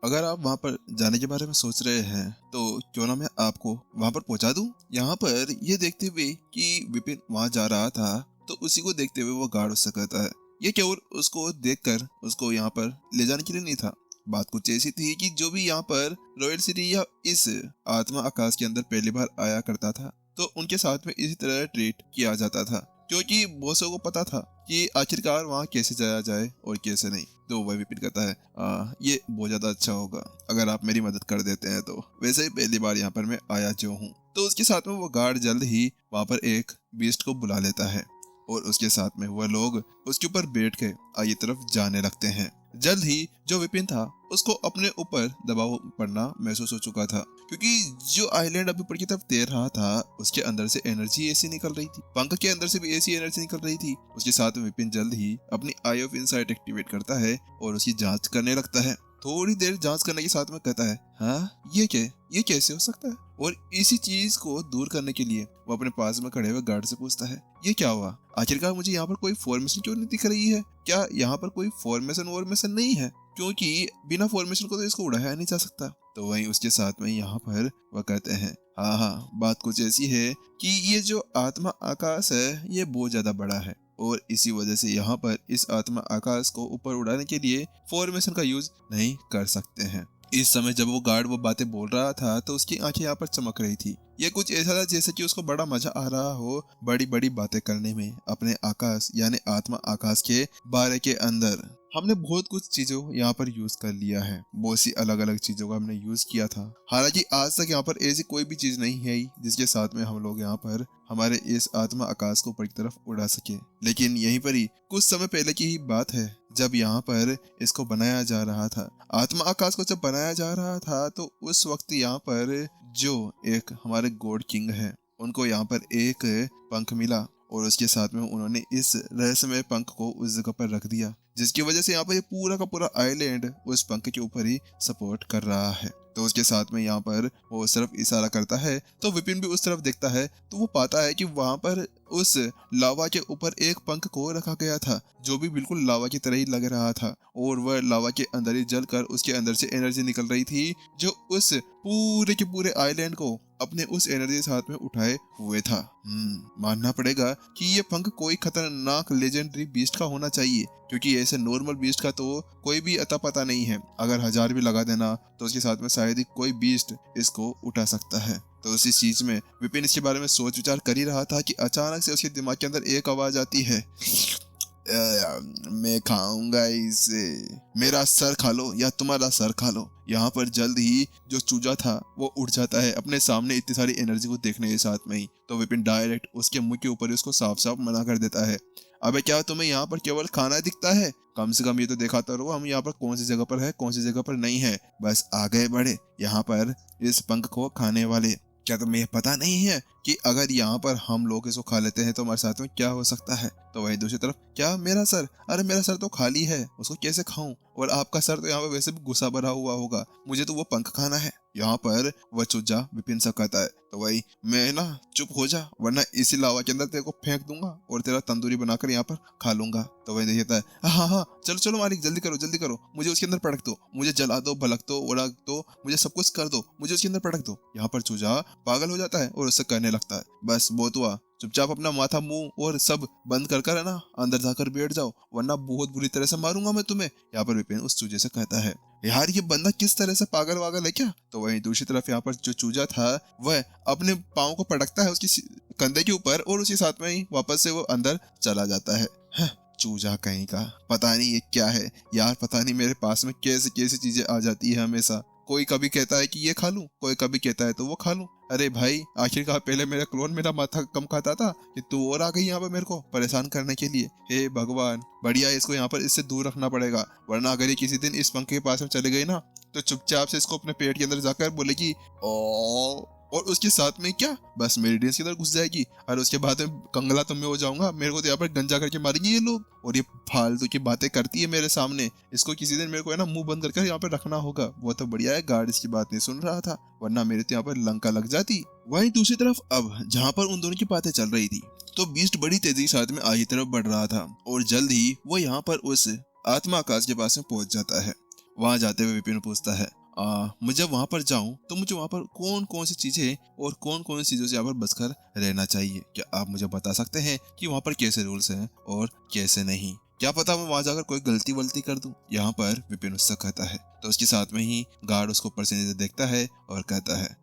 अगर आप वहाँ पर जाने के बारे में सोच रहे हैं तो क्यों ना मैं आपको वहाँ पर पहुँचा दूँ। यहाँ पर ये देखते हुए कि विपिन वहाँ जा रहा था तो उसी को देखते हुए वो गार्ड उससे कहता है ये केवल उसको देखकर उसको यहाँ पर ले जाने के लिए नहीं था। बात कुछ ऐसी थी कि जो भी यहाँ पर रॉयल सिटी या इस आत्मा आकाश के अंदर पहली बार आया करता था तो उनके साथ में इसी तरह ट्रीट किया जाता था, क्योंकि बॉसों को पता था कि आखिरकार वहाँ कैसे जाया जाए और कैसे नहीं। तो वह विपिन कहता है ये बहुत ज्यादा अच्छा होगा अगर आप मेरी मदद कर देते हैं। तो वैसे ही पहली बार यहाँ पर मैं आया जो हूँ। तो उसके साथ में वो गार्ड जल्द ही वहाँ पर एक बीस्ट को बुला लेता है और उसके साथ में वह लोग उसके ऊपर बैठ के आगे तरफ जाने लगते हैं। जल्द ही जो विपिन था उसको अपने ऊपर दबाव पड़ना महसूस हो चुका था, क्योंकि जो आइलैंड अभी ऊपर की तरफ तैर रहा था उसके अंदर से एनर्जी ऐसी निकल रही थी, पंख के अंदर से भी ऐसी एनर्जी निकल रही थी। उसके साथ में विपिन जल्द ही अपनी आई ऑफ इनसाइट एक्टिवेट करता है और उसकी जांच करने लगता है। थोड़ी देर जांच करने के साथ में कहता है हाँ ये कैसे हो सकता है। और इसी चीज को दूर करने के लिए वो अपने पास में खड़े हुए गार्ड से पूछता है ये क्या हुआ, आखिरकार मुझे यहाँ पर कोई फॉर्मेशन क्यों नहीं दिख रही है, क्या यहाँ पर कोई फॉर्मेशन नहीं है, क्योंकि बिना फॉर्मेशन को तो इसको उड़ाया नहीं जा सकता। तो वहीं उसके साथ में यहाँ पर वह कहते हैं हाँ बात कुछ ऐसी है कि ये जो आत्मा आकाश है ये बहुत ज्यादा बड़ा है और इसी वजह से यहाँ पर इस आत्मा आकाश को ऊपर उड़ाने के लिए फॉर्मेशन का यूज नहीं कर सकते हैं। इस समय जब वो गार्ड वो बातें बोल रहा था तो उसकी आंखें यहाँ पर चमक रही थी। ये कुछ ऐसा था जैसे कि उसको बड़ा मजा आ रहा हो बड़ी बड़ी बातें करने में अपने आकाश यानी आत्मा आकाश के बारे के अंदर। हमने बहुत कुछ चीजों यहाँ पर यूज कर लिया है, बहुत सी अलग अलग चीजों का हमने यूज किया था। हालांकि आज तक यहाँ पर ऐसी कोई भी चीज नहीं है जिसके साथ में हम लोग यहाँ पर हमारे इस आत्मा आकाश को ऊपर की तरफ उड़ा सके। लेकिन यहीं पर ही कुछ समय पहले की ही बात है जब यहाँ पर इसको बनाया जा रहा था, आत्मा आकाश को जब बनाया जा रहा था तो उस वक्त यहाँ पर जो एक हमारे गॉड किंग है उनको यहाँ पर एक पंख मिला और उसके साथ में उन्होंने इस रहस्यमय पंख को उस जगह पर रख दिया, जिसकी वजह से यहाँ पर ये पूरा का पूरा आइलैंड उस पंख के ऊपर ही सपोर्ट कर रहा है। तो उसके साथ में यहाँ पर वो सिर्फ इशारा करता है तो विपिन भी उस तरफ देखता है तो वो पाता है कि वहां पर उस लावा के ऊपर एक पंख को रखा गया था जो भी बिल्कुल लावा की तरह ही लग रहा था और वह लावा के अंदर ही जलकर उसके अंदर से एनर्जी निकल रही थी जो उस पूरे के पूरे आइलैंड को अपने उस एनर्जी साथ में उठाए हुए था। मानना पड़ेगा कि ये पंख कोई खतरनाक लेजेंडरी बीस्ट का होना चाहिए, क्योंकि ऐसे नॉर्मल बीस्ट का तो कोई भी अता पता नहीं है। अगर 1000 भी लगा देना तो उसके साथ में शायद ही कोई बीस्ट इसको उठा सकता है। तो उसी चीज में विपिन इसके बारे में सोच विचार कर ही रहा था कि अचानक से उसके दिमाग के अंदर एक आवाज आती है मैं खाऊंगा इसे, मेरा सर खा लो या तुम्हारा सर खा लो। यहाँ पर जल्द ही जो चूजा था वो उठ जाता है अपने सामने इतनी सारी एनर्जी को देखने के साथ में ही। तो विपिन डायरेक्ट उसके मुंह के ऊपर उसको साफ साफ मना कर देता है अबे क्या तुम्हें यहाँ पर केवल खाना दिखता है, कम से कम ये तो दिखाता रहो हम यहाँ पर कौन सी जगह पर है कौन सी जगह पर नहीं है, बस आगे बढ़े यहाँ पर इस पंख को खाने वाले। क्या तुम्हें यह पता नहीं है कि अगर यहाँ पर हम लोग इसको खा लेते हैं तो हमारे साथ में क्या हो सकता है। तो वही दूसरी तरफ क्या मेरा सर, अरे मेरा सर तो खाली है उसको कैसे खाऊं, और आपका सर तो यहाँ पर वैसे भी गुस्सा भरा हुआ होगा, मुझे तो वो पंख खाना है। यहाँ पर वह चूजा विपिन से कहता है तो वही मैं ना चुप हो जा वरना इसी लावा के अंदर तेरे को फेंक दूंगा और तेरा तंदूरी बनाकर यहाँ पर खा लूंगा। तो वही देखता है हाँ चलो चलो मालिक जल्दी करो मुझे उसके अंदर पटक दो, मुझे जला दो भलक दो उड़ा दो, मुझे सब कुछ कर दो, मुझे उसके अंदर पटक दो। यहाँ पर चूजा पागल हो जाता है और उससे कहने लगता है बस बहुत हुआ, चुपचाप अपना माथा मुंह और सब बंद कर है ना अंदर जाकर बैठ जाओ वरना बहुत बुरी तरह से मारूंगा मैं तुम्हें। यहाँ पर विपिन उस चूजे से कहता है यार ये बंदा किस तरह से पागल वागल है क्या। तो वहीं दूसरी तरफ यहाँ पर जो चूजा था वह अपने पाँव को पटकता है उसकी कंधे के ऊपर और उसी साथ में ही वापस से वो अंदर चला जाता है। चूजा कहीं का, पता नहीं ये क्या है यार, पता नहीं मेरे पास में कैसे कैसी चीजें आ जाती है हमेशा। कोई कभी कहता है कि ये खा लूं, कोई कभी कहता है तो वो खा लूं। अरे भाई आखिरकार पहले मेरा क्लोन मेरा माथा कम खाता था कि तू और आ गई यहाँ पर मेरे को परेशान करने के लिए। हे भगवान बढ़िया इसको यहाँ पर इससे दूर रखना पड़ेगा वरना अगर ये किसी दिन इस पंख के पास में चले गई ना तो चुपचाप से इसको अपने पेट के अंदर जाकर बोलेगी ओ, और उसके साथ में क्या बस मेरी डेंस के अंदर घुस जाएगी और उसके बाद में कंगला तो मैं हो जाऊंगा, मेरे को तो यहाँ पर गंजा करके मारेंगे ये लोग। और ये फालतू की बातें करती है मेरे सामने, इसको किसी दिन मेरे को है ना मुंह बंद करके यहाँ पर रखना होगा। वो तो बढ़िया है गार्ड इसकी बात नहीं सुन रहा था वरना मेरे तो यहाँ पर लंका लग जाती। वहीं दूसरी तरफ अब जहाँ पर उन दोनों की बातें चल रही थी तो बीस्ट बड़ी तेजी के साथ में आगे तरफ बढ़ रहा था और जल्द ही वो यहाँ पर उस आत्मा आकाश के पास में पहुंच जाता है। वहां जाते हुए विपिन पूछता है, मैं जब वहां पर जाऊं तो मुझे वहां पर कौन कौन सी चीजें और कौन कौन सी चीजों से यहाँ पर बचकर रहना चाहिए? क्या आप मुझे बता सकते हैं कि वहां पर कैसे रूल्स हैं और कैसे नहीं? क्या पता मैं वहां जाकर कोई गलती वलती कर दूं? यहाँ पर विपिन उससे कहता है। तो उसके साथ में ही गार्ड उसको ऊपर से नीचे देखता है और कहता है,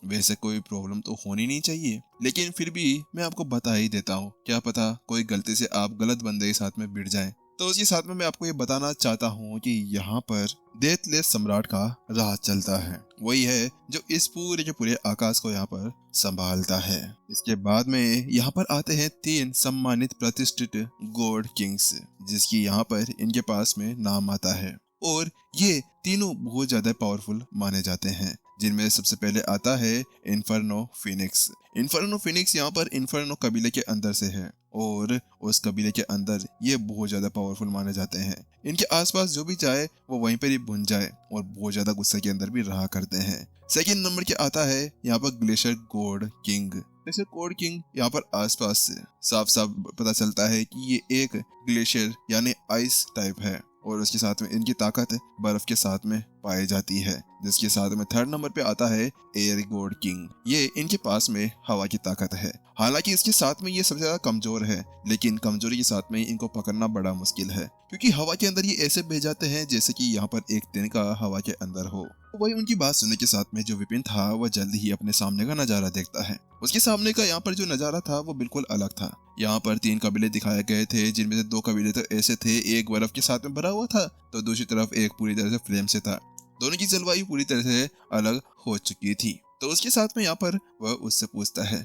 वैसे कोई प्रॉब्लम तो होनी नहीं चाहिए, लेकिन फिर भी मैं आपको बता ही देता हूँ, क्या पता कोई गलती से आप गलत बंदे के साथ में भिड़ जाएं। तो उसके साथ में मैं आपको ये बताना चाहता हूँ कि यहाँ पर डेथलेस सम्राट का राज चलता है। वही है जो इस पूरे के पूरे आकाश को यहाँ पर संभालता है। इसके बाद में यहाँ पर आते हैं 3 सम्मानित प्रतिष्ठित गॉड किंग्स, जिसकी यहाँ पर इनके पास में नाम आता है, और ये तीनों बहुत ज्यादा पावरफुल माने जाते हैं, जिनमें सबसे पहले आता है इन्फर्नो फिनिक्स। इन्फर्नो फिनिक्स यहाँ पर इन्फर्नो कबीले के अंदर से है, और उस कबीले के अंदर ये बहुत ज्यादा पावरफुल माने जाते हैं। इनके आसपास जो भी जाए वो वहीं पर ही भुन जाए, और बहुत ज्यादा गुस्से के अंदर भी रहा करते हैं। सेकंड नंबर के आता है यहाँ पर glacier God king. Glacier God king यहाँ पर आसपास से साफ साफ पता चलता है कि ये एक ग्लेशियर यानी आइस टाइप है, और उसके साथ में इनकी ताकत बर्फ के साथ में पाई जाती है। जिसके साथ में थर्ड नंबर पे आता है एयर गॉड किंग। ये इनके पास में हवा की ताकत है। हालांकि इसके साथ में ये सबसे ज्यादा कमजोर है, लेकिन कमजोरी के साथ में इनको पकड़ना बड़ा मुश्किल है, क्योंकि हवा के अंदर ये ऐसे बह जाते हैं जैसे कि यहाँ पर एक तिनका हवा के अंदर हो। वही उनकी बात सुनने के साथ में जो विपिन था वह जल्दी ही अपने सामने का नजारा देखता है। उसके सामने का यहाँ पर जो नजारा था वो बिल्कुल अलग था। यहाँ पर 3 कबीले दिखाए गए थे, जिनमें से 2 कबीले तो ऐसे थे, एक बर्फ के साथ में भरा हुआ था, तो दूसरी तरफ एक पूरी तरह से फ्लेम से था। दोनों की जलवायु पूरी तरह से अलग हो चुकी थी। तो उसके साथ में यहाँ पर वह उससे पूछता है,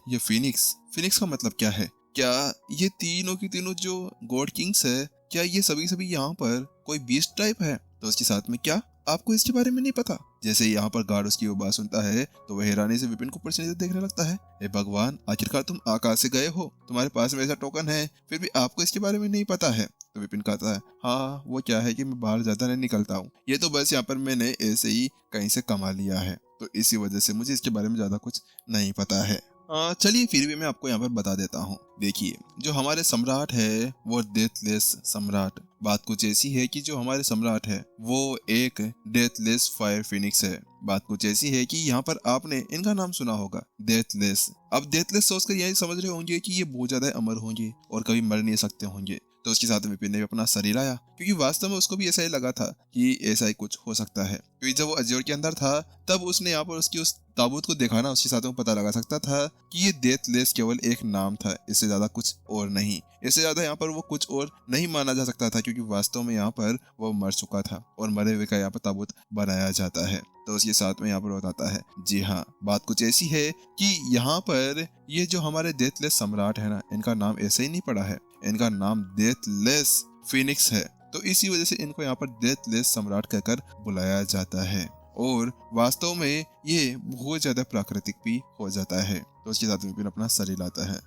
ये फिनिक्स का मतलब क्या है? क्या ये तीनों की तीनों जो गॉड किंग्स है, क्या ये सभी यहाँ पर कोई बीस्ट टाइप है? तो उसके साथ में, क्या आपको इसके बारे में नहीं पता? जैसे यहाँ पर गार्ड उसकी वो बात सुनता है तो वह हैरानी से विपिन को ऊपर से नीचे देखने लगता है। हे भगवान, आखिरकार तुम आकाश से गए हो, तुम्हारे पास में ऐसा टोकन है, फिर भी आपको इसके बारे में नहीं पता है? तो विपिन कहता है, हाँ वो क्या है कि मैं बाहर ज्यादा नहीं निकलता हूँ, ये तो बस यहाँ पर मैंने ऐसे ही कहीं से कमा लिया है, तो इसी वजह से मुझे इसके बारे में ज्यादा कुछ नहीं पता है। चलिए फिर भी मैं आपको यहाँ पर बता देता हूँ। देखिए, जो हमारे सम्राट है वो डेथलेस सम्राट। बात कुछ ऐसी है कि जो हमारे सम्राट है वो एक डेथलेस फायर फिनिक्स है। बात कुछ ऐसी है कि यहाँ पर आपने इनका नाम सुना होगा, डेथलेस। अब डेथलेस सोचकर यही समझ रहे होंगे कि ये बहुत ज्यादा अमर होंगे और कभी मर नहीं सकते होंगे। तो उसके साथ विपिन ने भी अपना शरीर आया, क्योंकि वास्तव में उसको भी ऐसा ही लगा था कि ऐसा ही कुछ हो सकता है, क्योंकि जब वो अज्योर के अंदर था तब उसने यहाँ पर उसकी उस ताबूत को देखा ना, उसके साथ में पता लगा सकता था कि ये डेथलेस केवल एक नाम था, इससे ज्यादा कुछ और नहीं। इससे ज्यादा यहाँ पर वो कुछ और नहीं माना जा सकता था, क्योंकि वास्तव में यहाँ पर वो मर चुका था और मरे हुए का यहाँ पर ताबूत बनाया जाता है। तो उसके साथ में यहाँ पर बताता है, जी हाँ, बात कुछ ऐसी है कि यहाँ पर ये जो हमारे डेथलेस सम्राट है ना, इनका नाम ऐसे ही नहीं पड़ा है, इनका नाम डेथलेस फिनिक्स है। तो इसी वजह से इनको यहाँ पर डेथलेस सम्राट कहकर बुलाया जाता है, और वास्तव में ये बहुत ज्यादा प्राकृतिक भी हो जाता है। तो उसके साथ विपिन अपना शरीर लाता है।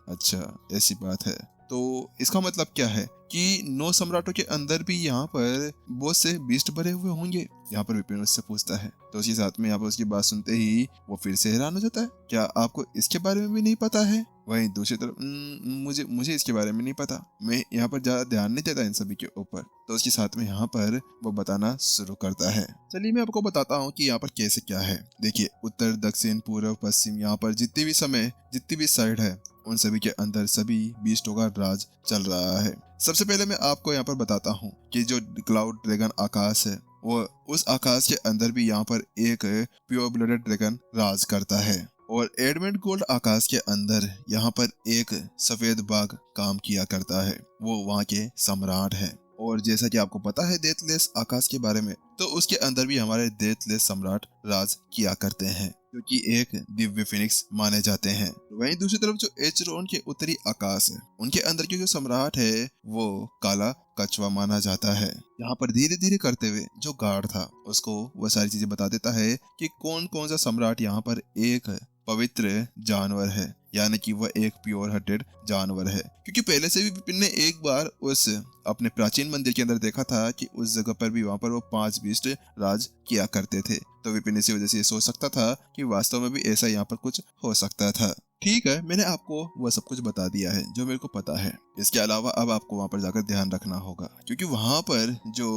अच्छा, ऐसी बात है। तो इसका मतलब क्या है कि 9 सम्राटों के अंदर भी यहाँ पर बहुत से बीस्ट भरे हुए होंगे? यहाँ पर विपिन उससे पूछता है। तो उसके साथ में यहाँ पर उसकी बात सुनते ही वो फिर से हैरान हो जाता है, क्या आपको इसके बारे में भी नहीं पता है? वहीं दूसरी तरफ, मुझे इसके बारे में नहीं पता, मैं यहाँ पर ज्यादा ध्यान नहीं देता इन सभी के ऊपर। तो उसके साथ में यहाँ पर वो बताना शुरू करता है। चलिए मैं आपको बताता हूँ कि यहाँ पर कैसे क्या है। देखिए, उत्तर, दक्षिण, पूर्व, पश्चिम, यहाँ पर जितनी भी साइड है, उन सभी के अंदर सभी बीस्टों का राज चल रहा है। सबसे पहले मैं आपको यहाँ पर बताता हूँ कि जो क्लाउड ड्रैगन आकाश है, वो उस आकाश के अंदर भी यहाँ पर एक प्योर ब्लडेड ड्रैगन राज करता है, और एडमेंट गोल्ड आकाश के अंदर यहाँ पर एक सफेद बाघ काम किया करता है, वो वहाँ के सम्राट है। और जैसा कि आपको पता है डेथलेस आकाश के बारे में, तो उसके अंदर भी हमारे डेथलेस सम्राट राज किया करते हैं, क्योंकि एक दिव्य फिनिक्स माने जाते हैं। वहीं दूसरी तरफ जो एचरोन के उत्तरी आकाश है, उनके अंदर के जो सम्राट है वो काला कछुआ माना जाता है। यहाँ पर धीरे धीरे करते हुए जो गार्ड था उसको वह सारी चीजें बता देता है कि कौन कौन सा सम्राट यहाँ पर एक पवित्र जानवर है, यानी कि वह एक प्योर हार्टेड जानवर है। क्योंकि पहले से भी विपिन ने एक बार उस अपने प्राचीन मंदिर के अंदर देखा था कि उस जगह पर भी वहां पर वो 5 बीस्ट राज किया करते थे। तो विपिन इसी वजह से ये सोच सकता था कि वास्तव में भी ऐसा यहाँ पर कुछ हो सकता था। ठीक है, मैंने आपको वह सब कुछ बता दिया है जो मेरे को पता है। इसके अलावा अब आपको वहां पर जाकर ध्यान रखना होगा, क्योंकि वहां पर जो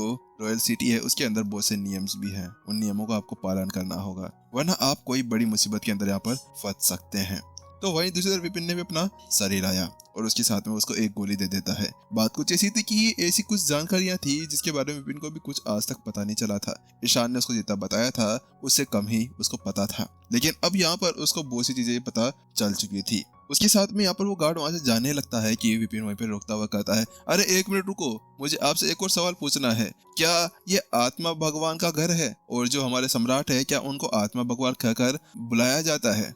रॉयल सिटी है उसके अंदर बहुत से नियम्स भी हैं। उन नियमों का आपको पालन करना होगा, वरना आप कोई बड़ी मुसीबत के अंदर यहाँ पर फंस सकते हैं। तो वहीं दूसरी तरफ विपिन ने भी अपना सर हिलाया और उसके साथ में उसको एक गोली दे देता है। बात कुछ ऐसी थी कि ये ऐसी कुछ जानकारियां थी जिसके बारे में विपिन को भी कुछ आज तक पता नहीं चला था। ईशान ने उसको जितना बताया था उससे कम ही उसको पता था, लेकिन अब यहाँ पर उसको बहुत सी चीजें पता चल चुकी थी। उसके साथ में यहाँ पर वो गार्ड वहां से जाने लगता है कि विपिन वहीं पर रोकता हुआ कहता है, अरे एक मिनट रुको, मुझे आपसे एक और सवाल पूछना है। क्या ये आत्मा भगवान का घर है? और जो हमारे सम्राट है क्या उनको आत्मा भगवान कहकर बुलाया जाता है?